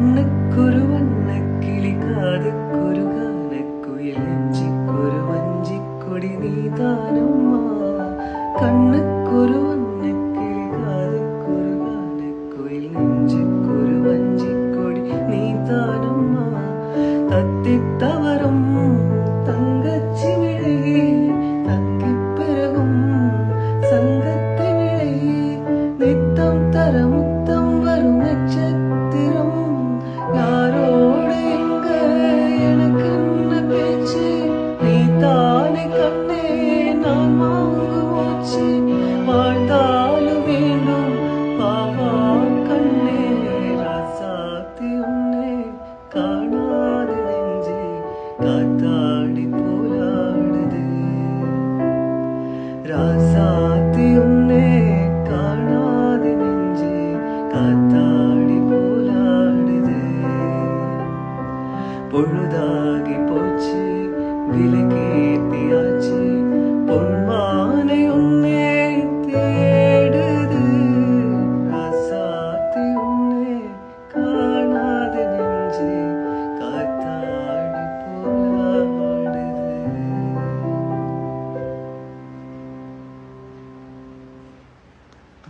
കണ്ണുക്കൊരു വണ്ണക്കിളി കാതുക്കൊരു ഗാനക്കുയിൽ നെഞ്ചിക്കൊരു വഞ്ചിക്കൊടി നീതാനമ്മ കണ്ണുക്കൊരു വണ്ണക്കിളി കാതുക്കൊരു ഗാനക്കുയിൽ നെഞ്ചിക്കൊരു വഞ്ചിക്കൊടി നീതാനമ്മ തത്തിത്തവറും തങ്കച്ചിമിഴി തക്കിപ്പെരുകും സംഘത്തിമിഴി നിത്തം തരമുത്തം വരും நட்சத்திரம் யாரோடு எங்க எனக்கு என்ன பேச்சு நீ தானே கண்ணே நான் வாங்கு போச்சு வாழ்ந்தாலும் வேண்டும் பாவா கண்ணே ராசாத்தி உன்னை காணாது நெஞ்சு காத்தாடி போராடுது ராசாத்தி உன்னை காணாது நெஞ்சு காத்தாடி போராடுது பொழுதாகி போச்சு விலகே